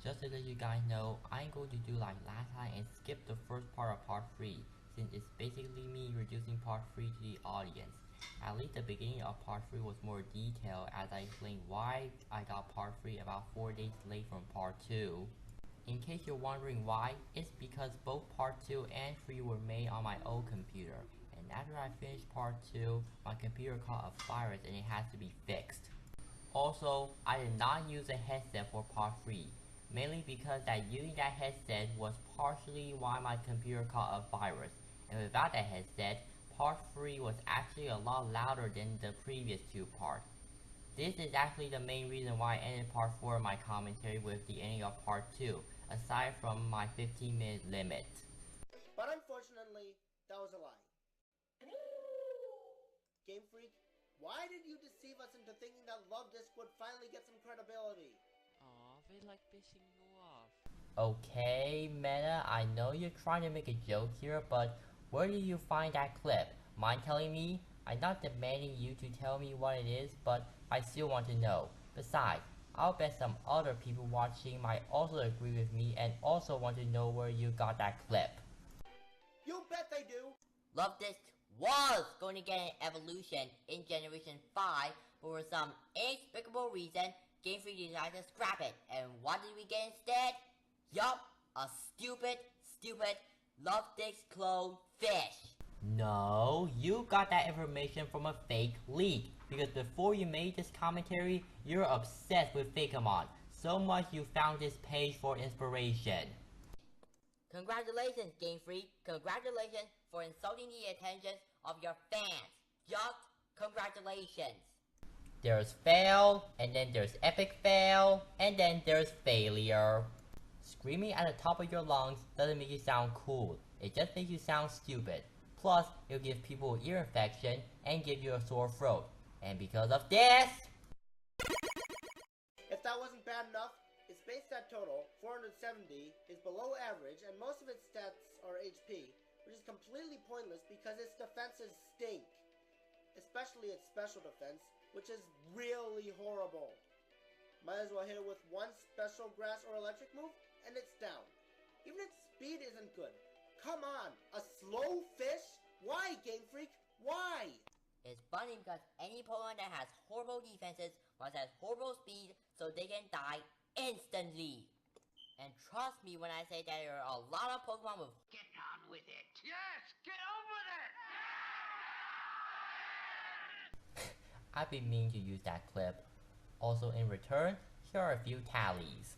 just to let you guys know, I'm going to do like last time and skip the first part of part 3, since it's basically me reducing part 3 to the audience. At least the beginning of part 3 was more detailed as I explained why I got part 3 about 4 days late from part 2. In case you're wondering why, it's because both part 2 and 3 were made on my old computer, and after I finished part 2, my computer caught a virus and it has to be fixed. Also, I did not use a headset for part 3, mainly because that using that headset was partially why my computer caught a virus, and without that headset, part 3 was actually a lot louder than the previous 2 parts. This is actually the main reason why I ended part 4 of my commentary with the ending of part 2, aside from my 15-minute limit. But unfortunately, that was a lie. Game Freak, why did you deceive us into thinking that Love Disc would finally get some credibility? Aw, they like pissing you off. Okay, Meta, I know you're trying to make a joke here, but where did you find that clip? Mind telling me? I'm not demanding you to tell me what it is, but I still want to know. Besides, I'll bet some other people watching might also agree with me and also want to know where you got that clip. You bet they do! Love Disc was going to get an evolution in Generation 5, but for some inexplicable reason, Game Freak decided to scrap it. And what did we get instead? Yup, a stupid Love Disc clone fish. No, you got that information from a fake leak, because before you made this commentary, you're obsessed with Fakemon, so much you found this page for inspiration. Congratulations, Game Freak. Congratulations for insulting the attention of your fans. Just congratulations. There's fail, and then there's epic fail, and then there's failure. Screaming at the top of your lungs doesn't make you sound cool, it just makes you sound stupid. Plus, it'll give people ear infection and give you a sore throat. And because of this... If that wasn't bad enough, its base stat total, 470, is below average, and most of its stats are HP, which is completely pointless because its defenses stink. Especially its special defense, which is really horrible. Might as well hit it with one special grass or electric move, and it's down. Even its speed isn't good. Come on, a slow fish? Why, Game Freak? Why? It's funny because any Pokemon that has horrible defenses must have horrible speed so they can die instantly. And trust me when I say that there are a lot of Pokemon with Get on with it. Yes, get on with it. I've been meaning to use that clip. Also in return, here are a few tallies.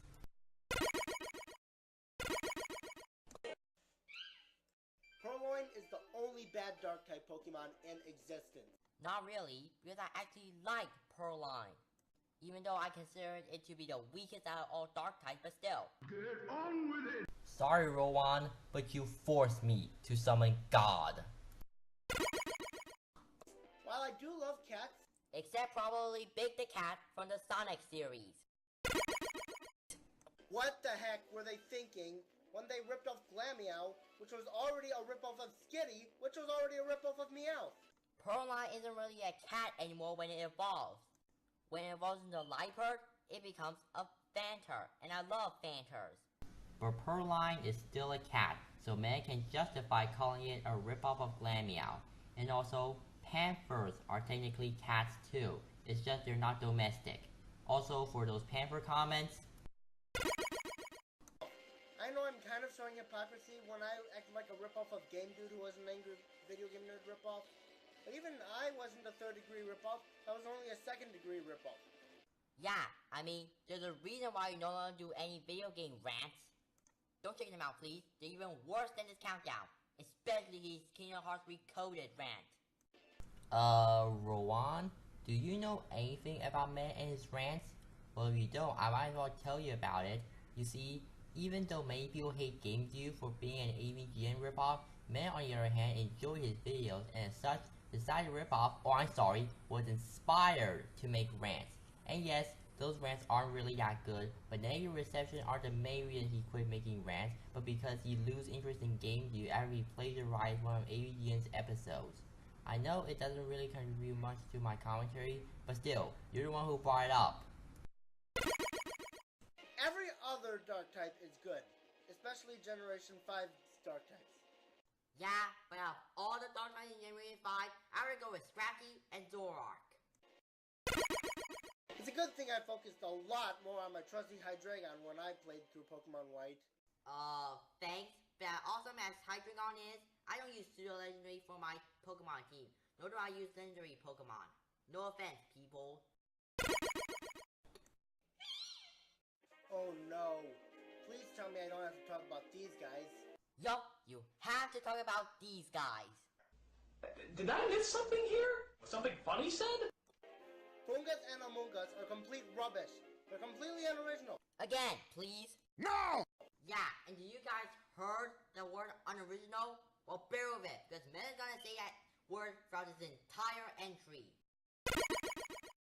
Purloin is the only bad Dark-type Pokemon in existence. Not really, because I actually like Purloin. Even though I consider it to be the weakest out of all dark types, but still. Get on with it. Sorry, Rowan, but you forced me to summon God. While I do love cats, Except probably Big the Cat from the Sonic series. what the heck were they thinking when they ripped off Glameow, which was already a ripoff of Skitty, which was already a ripoff of Meowth? Purloin isn't really a cat anymore when it evolves. When it evolves into Liepard, it becomes a Fanter, and I love Fanters. But Purloin is still a cat, so man can justify calling it a ripoff of Glameow. And also, Panthers are technically cats too, it's just they're not domestic. Also, for those Panther comments... I know I'm kind of showing hypocrisy when I act like a ripoff of Game Dude who was an angry video game nerd ripoff. But even I wasn't a third-degree ripoff, I was only a second-degree ripoff. Yeah, I mean, there's a reason why you no longer do any video game rants. Don't check them out, please. They're even worse than this countdown. Especially his Kingdom Hearts Recoded rant. Rowan, do you know anything about Man and his rants? Well, if you don't, I might as well tell you about it. You see, even though many people hate Game Dude for being an AVGN ripoff, Man on the other hand enjoyed his videos and as such, decided to rip off, or I'm sorry, was inspired to make rants. And yes, those rants aren't really that good, but negative reception are the main reason he quit making rants, but because he lose interest in Game Dude after he plagiarized one of AVGN's episodes. I know it doesn't really contribute much to my commentary, but still, you're the one who brought it up. Every other dark type is good, especially Generation 5's dark types. Yeah, but out of all the dark types in Generation 5, I would go with Scrappy and Zoroark. It's a good thing I focused a lot more on my trusty Hydreigon when I played through Pokemon White. Thanks. But awesome as Hydreigon is, I don't use pseudo legendary for my Pokemon team, nor do I use legendary Pokemon. No offense, people. Oh no. Please tell me I don't have to talk about these guys. Yup, you have to talk about these guys. Did I miss something here? Something funny said? Fungus and Amoonguss are complete rubbish. They're completely unoriginal. Again, please. No! Yeah, and do you guys heard the word unoriginal? Well, bear with it, because Meta's gonna say that word throughout this entire entry.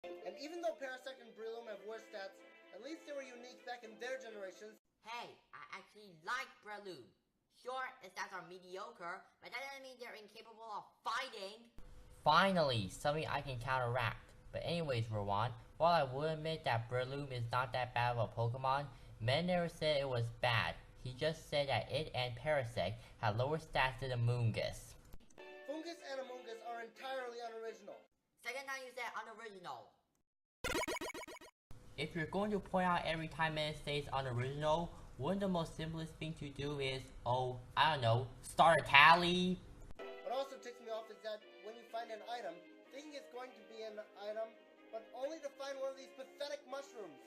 And even though Parasect and Breloom have worse stats, at least they were unique back in their generations. Hey, I actually like Breloom. Sure, his stats are mediocre, but that doesn't mean they're incapable of fighting. Finally, something I can counteract. But anyways, Rowan, while I will admit that Breloom is not that bad of a Pokemon, Meta never said it was bad. He just said that it and Parasect had lower stats than Amoonguss. Fungus and Amoonguss are entirely unoriginal. Second time you said unoriginal. If you're going to point out every time Meta says unoriginal, wouldn't the most simplest thing to do is, oh, I don't know, start a tally? What also ticks me off is that when you find an item, thinking it's going to be an item, but only to find one of these pathetic mushrooms.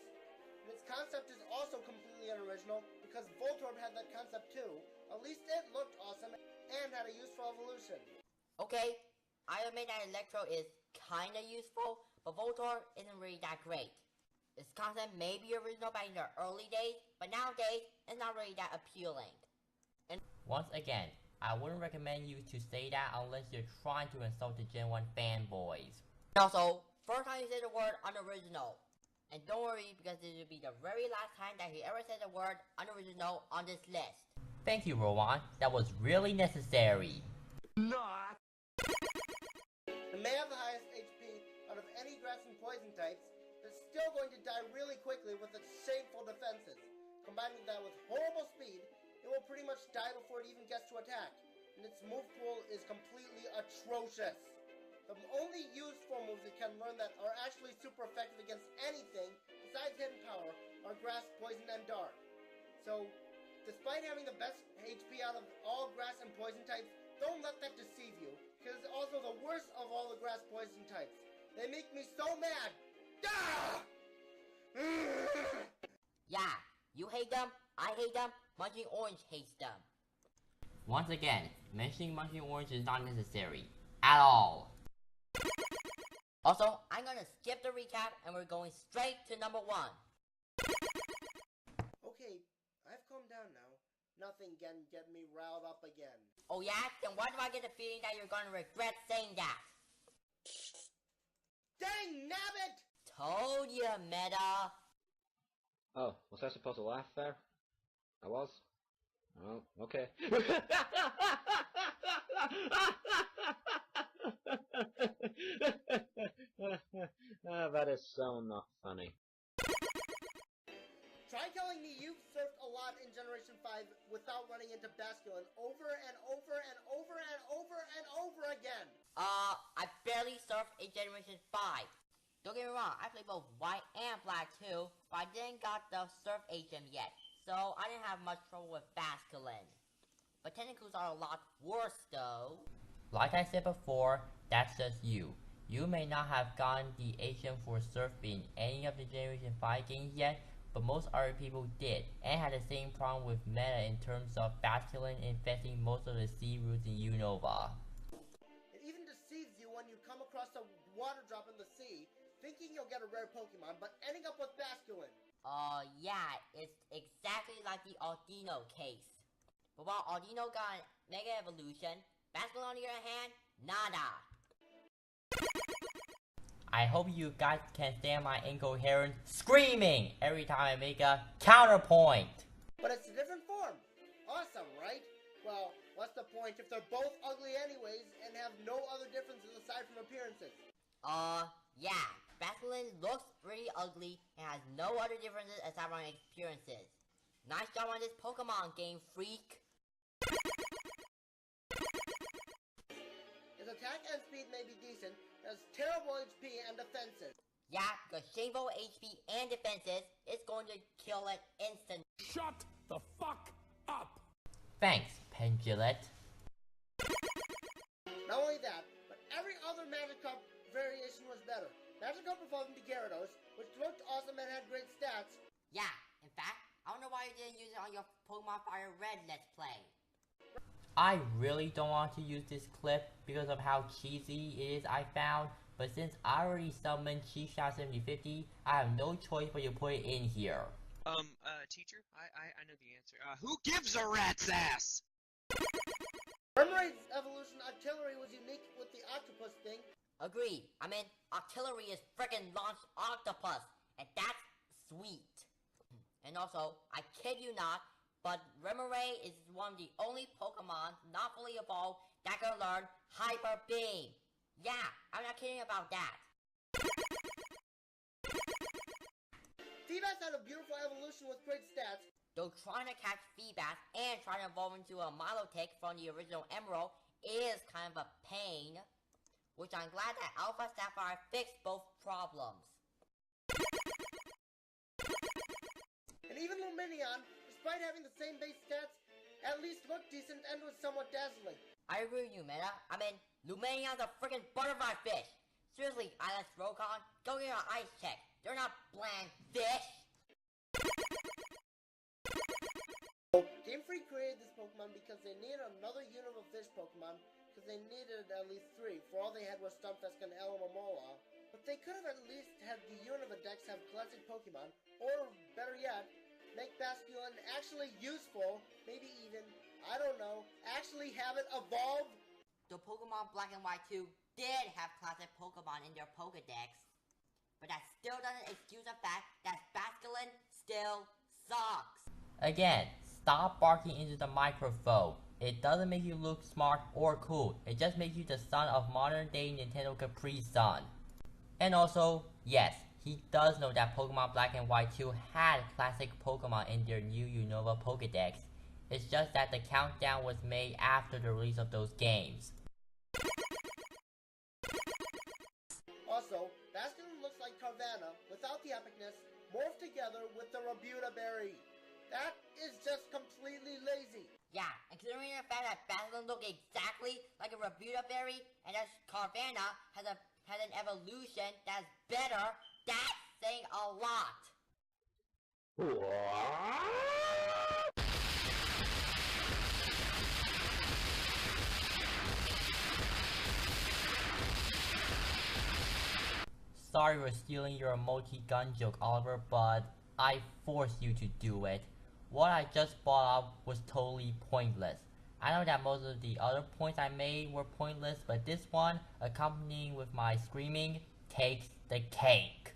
And its concept is also completely unoriginal, because Voltorb had that concept too. At least it looked awesome, and had a useful evolution. Okay, I admit that Electro is kinda useful, but Voltorb isn't really that great. Its concept may be original back in the early days, but nowadays, it's not really that appealing. And Once again, I wouldn't recommend you to say that unless you're trying to insult the Gen 1 fanboys. also, first time you say the word unoriginal. And don't worry, because this will be the very last time that he ever said the word unoriginal on this list. Thank you, Rowan. That was really necessary. Not! It may have the highest HP out of any grass and poison types, but it's still going to die really quickly with its shameful defenses. Combining that with horrible speed, it will pretty much die before it even gets to attack, and its move pool is completely atrocious. The only useful moves it can learn that are actually super effective against anything besides hidden power are grass, poison, and dark. So, despite having the best HP out of all grass and poison types, don't let that deceive you, because it's also the worst of all the grass poison types. They make me so mad! Ah! Yeah, you hate them, I hate them, Munching Orange hates them. Once again, mentioning Munching Orange is not necessary. At all. Also, I'm gonna skip the recap and we're going straight to number 1. Okay, I've calmed down now. Nothing can get me riled up again. Oh yeah? Then why do I get the feeling that you're gonna regret saying that? Dang nabbit! Told you, Meta! Oh, was I supposed to laugh there? I was? Oh, okay. That is so not funny. Try telling me you've surfed a lot in Generation 5 without running into Basculin over and over and over and over and over again! I barely surfed in Generation 5. Don't get me wrong, I played both white and black too, but I didn't got the surf HM yet, so I didn't have much trouble with Basculin. But Tentacles are a lot worse though. Like I said before, that's just you. You may not have gotten the HM for surf in any of the Generation 5 games yet, but most other people did, and had the same problem with Meta in terms of Basculin infesting most of the sea routes in Unova. It even deceives you when you come across a water drop in the sea, thinking you'll get a rare Pokemon, but ending up with Basculin. Yeah, it's exactly like the Audino case. But while Audino got a Mega Evolution, Basculin on the other hand, nada. I hope you guys can stand my incoherent screaming every time I make a counterpoint. But it's a different form. Awesome, right? Well, what's the point if they're both ugly anyways and have no other differences aside from appearances? Yeah, Basculin looks pretty ugly and has no other differences aside from experiences. Nice job on this Pokemon, Game Freak. His attack and speed may be decent, but has terrible HP and defenses. Yeah, because shameful HP and defenses is going to kill it instantly. Shut the fuck up! Thanks, Pendulette. Not only that, but every other Magikarp variation was better. Magikarp evolved into Gyarados, which looked awesome and had great stats. Yeah, in fact, I don't know why you didn't use it on your Pokemon Fire Red Let's Play. I really don't want to use this clip because of how cheesy it is, I found, but since I already summoned Cheeshot7050, I have no choice but to put it in here. Teacher, I know the answer. Who gives a rat's ass? Remoraid's evolution Artillery was unique with the octopus thing. Agreed. I mean, Artillery is frickin' launched octopus, and that's sweet. And also, I kid you not, but Remoraid is one of the only Pokemon not fully evolved that can learn Hyper Beam. Yeah, I'm not kidding about that. Feebas had a beautiful evolution with great stats. Though trying to catch Feebas and trying to evolve into a Milotic from the original Emerald is kind of a pain, which I'm glad that Alpha Sapphire fixed both problems. And even Lumineon, despite having the same base stats, at least looked decent and was somewhat dazzling. I agree with you, Meta. I mean, Lumineon's a freaking butterfly fish. Seriously, Island Rokon, go get your ice check. They're not bland fish. Game Freak created this Pokemon because they needed another Unova fish Pokemon, because they needed at least 3, for all they had was Stunfisk and Alomomola. But they could have at least had the Unova decks have classic Pokemon, or better yet, make Basculin actually useful, maybe even, I don't know, actually have it evolve. The Pokemon Black and White 2 did have classic Pokemon in their Pokedex, but that still doesn't excuse the fact that Basculin still sucks. Again, stop barking into the microphone. It doesn't make you look smart or cool. It just makes you the son of modern day Nintendo Capri Sun. And also, yes, he does know that Pokemon Black and White 2 had classic Pokemon in their new Unova Pokedex. It's just that the countdown was made after the release of those games. Also, Basculin looks like Carvanha without the epicness, morphed together with the Rebuta Berry. That is just completely lazy. Yeah, and considering the fact that Basculin looks exactly like a Rebuta Berry, and that Carvanha has an evolution that's better, that's saying a lot. Sorry for stealing your multi-gun joke, Oliver, but I forced you to do it. What I just brought up was totally pointless. I know that most of the other points I made were pointless, but this one, accompanying with my screaming, takes the cake.